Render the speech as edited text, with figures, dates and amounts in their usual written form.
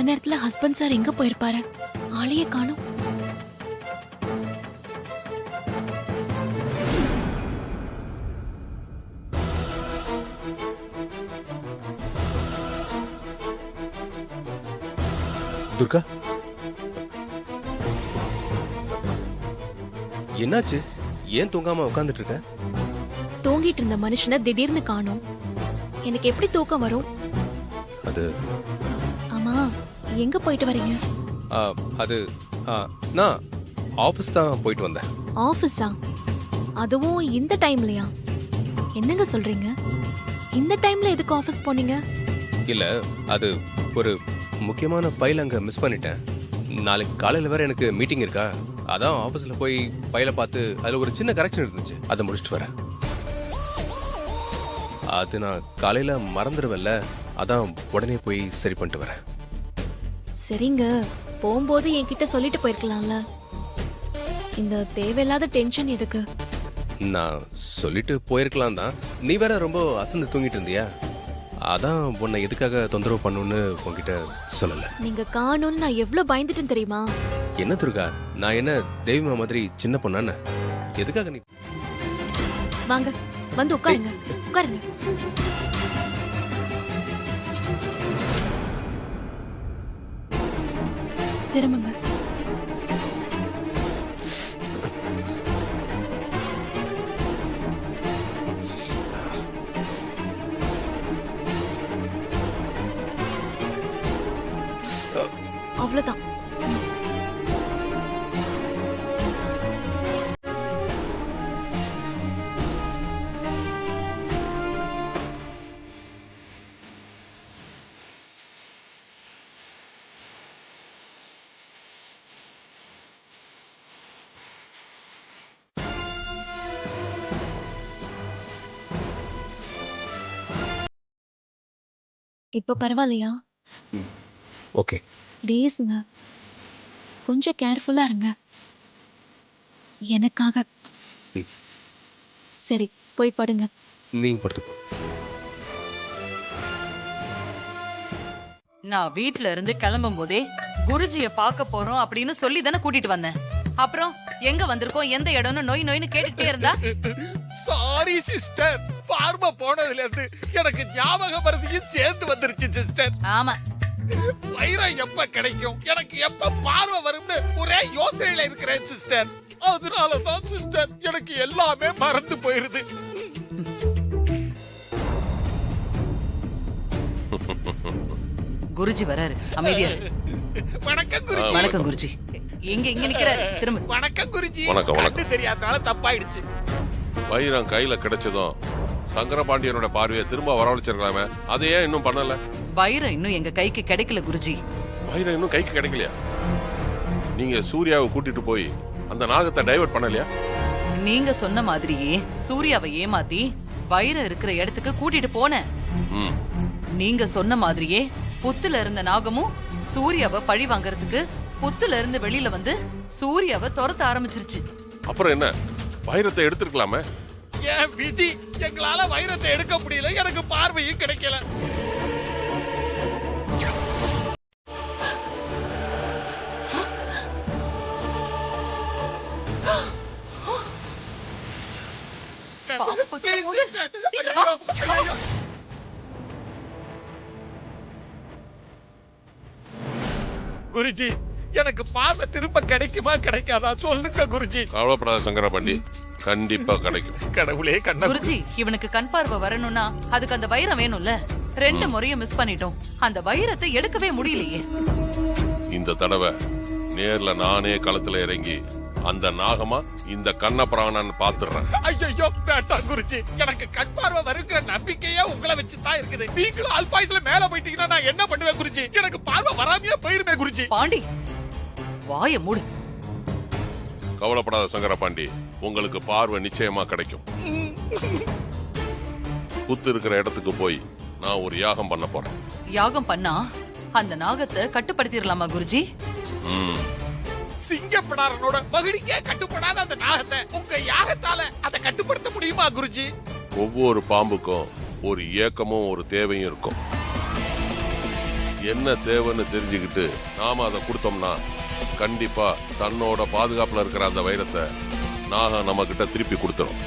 நேரத்துல husband sir எங்க போயிருப்பாரு? ஆளையே காணோம். துர்கா, என்னாச்சு? ஏன் தூங்காம உட்கார்ந்துட்டு இருக்க? தூங்கிட்டு இருந்த மனுஷனை திடீர்னு காணோம். எனக்கு எப்படி தூக்கம் வரும்? அது ஆமா, எங்க போயிட்டு வரீங்க? அது நான் ஆபீஸ் தான் போயிட்டு வந்தேன். ஆபீஸா? அதுவும் இந்த டைம்லயா? என்னங்க சொல்றீங்க? இந்த டைம்ல எதுக்கு ஆபீஸ் போனீங்க? இல்ல, அது ஒரு முக்கியமான ஃபைல் அங்க மிஸ் பண்ணிட்டேன். நாளைக்கு காலையில வேற எனக்கு மீட்டிங் இருக்கா, அதான் ஆபீஸ்ல போய் ஃபைலை பார்த்து அதுல ஒரு சின்ன கரெக்ஷன் இருந்துச்சு, அதை முடிச்சுட்டு வரேன். அது நான் காலையில மறந்துடுவேன்ல, அதான் உடனே போய் சரி பண்ணிட்டு வரேன். சரிங்க, போகும்போது என்கிட்ட சொல்லிட்டு போயிருக்கலாம்ல. இந்த தேவையில்லாத டென்ஷன் எதுக்கு? நான் சொல்லிட்டு போயிருக்கலாம் தான், நீ வேற ரொம்ப அசந்து தூங்கிட்டு இருந்தியா, அதான் உன்னை எதுக்காக தொந்தரவு பண்ணுன்னு உன்கிட்ட சொல்லல. நீங்க காணும்னு நான் எவ்வளவு பயந்துட்டேன் தெரியுமா? என்ன துர்கா, நான் என்ன தெய்வமா மாதிரி சின்ன பொண்ணானே? எதுக்காக நீ? வாங்க, வந்து உட்காருங்க, உட்காருங்க. திரும்புங்க. அவ்வளவுதான். இப்ப பரவாயில்லையா? ஓகே. ப்ளீஸ்ங்க, கொஞ்சம் கேர்ஃபுல்லா இருங்க எனக்காக. சரி, போய் படுங்க. நீங்க படுத்துக்கோ. நான் வீட்ல இருந்து கிளம்பும் போதே குருஜிய பார்க்க போறோம் அப்படின்னு சொல்லி தானே கூட்டிட்டு வந்தேன். அப்புறம் எங்க வந்திருக்கோம், எந்த இடம்னு நோய் நோய்னு கேட்டுட்டே இருந்தா. சாரி சிஸ்டர், பார்வை போனதுல இருந்து எனக்கு ஞாபகம் மறதியும் சேர்ந்து வந்துருச்சு சிஸ்டர். ஆமா, வைரம் எப்ப கிடைக்கும், எனக்கு எப்ப பார்வை வரும்னு ஒரே யோசனையில இருக்கிறேன் சிஸ்டர். அதனாலதான் சிஸ்டர் எனக்கு எல்லாமே மறந்து போயிருது. குருஜி வராரு, அமைதியா இரு. வணக்கம் குருஜி. வணக்கம் குருஜி. எங்க இங்க நிக்கிறாரு, திரும்ப. வணக்கம் குருஜி. வணக்கம், வணக்கம். கண்ணு தெரியாதனால தப்பாயிடுச்சு. வைரம் கையில கிடைச்சதும் சங்கரபாண்டியனோட பார்வையை திரும்ப வரவழைச்சிருக்கலாமே, அதை ஏன் இன்னும் பண்ணல? வைரம் இன்னும் எங்க கைக்கு கிடைக்கல குருஜி. வைரம் இன்னும் கைக்கு கிடைக்கலையா? நீங்க சூர்யாவை கூட்டிட்டு போய் அந்த நாகத்தை டைவர்ட் பண்ணலையா? நீங்க சொன்ன மாதிரியே சூர்யாவை ஏமாத்தி வைரம் இருக்கிற இடத்துக்கு கூட்டிட்டு போனேன். ம். நீங்க சொன்ன மாதிரியே புத்துல இருந்த நாகமும் சூர்யாவை பழி வாங்கறதுக்கு புத்துல இருந்து வெளியில வந்து சூர்யாவை துரத்த ஆரம்பிச்சிருச்சு. அப்புறம் என்ன, வைரத்தை எடுத்துருக்கலாமே? என் விதி, எங்களால வைரத்தை எடுக்க முடியல, எனக்கு பார்வையும் கிடைக்கல. குருஜி, எனக்கு பார்வை திரும்ப கிடைக்குமா கிடைக்காதா சொல்லுங்க குருஜி. கவலைப்படாத சங்கரபாண்டி, கண்டிப்பா கிடைக்கும். கடவுளே கண்ண. குருஜி, இவனுக்கு கண் பார்வை வரணும்னா அதுக்கு அந்த வைரம் வேணும்ல. 2 முறையும் மிஸ் பண்ணிட்டோம், அந்த வைரத்தை எடுக்கவே முடியலையே. இந்த தடவை நேர்ல நானே களத்துல இறங்கி அந்த நாகமா இந்த கண்ணபிராணன் பாத்துறேன். ஐயோ வேண்டாம் குருஜி, எனக்கு கண் பார்வை வருங்கிற நம்பிக்கையே உங்களை வச்சுதான் இருக்குது. நீங்களும் ஆல்பாய்ஸ்ல மேல போயிட்டீங்கன்னா நான் என்ன பண்ணுவேன் குருஜி? எனக்கு பார்வை வராமையே போயிருமே குருஜி. பாண்டி, வாய மூடு. கவலைப்படாத சங்கரபாண்டி, உங்களுக்கு பார்வை நிச்சயமா கிடைக்கும். புத்து இருக்கிற இடத்துக்கு போய் நான் ஒரு யாகம் பண்ண போறேன். யாகம் பண்ணா அந்த நாகத்தை கட்டுப்படுத்திடலாமா குருஜி? சிங்கப்படாரனோட மகிழிக்கே கட்டுப்படாத அந்த நாகத்தை உங்க யாகத்தால அதை கட்டுப்படுத்த முடியுமா குருஜி? ஒவ்வொரு பாம்புக்கும் ஒரு ஏக்கமும் ஒரு தேவையும் இருக்கும். என்ன தேவைன்னு தெரிஞ்சுக்கிட்டு நாம அதை கொடுத்தோம்னா கண்டிப்பா தன்னோட பாதுகாப்புல இருக்கிற அந்த வைரத்தை நாகம் நம்ம கிட்ட திருப்பி கொடுத்துரும்.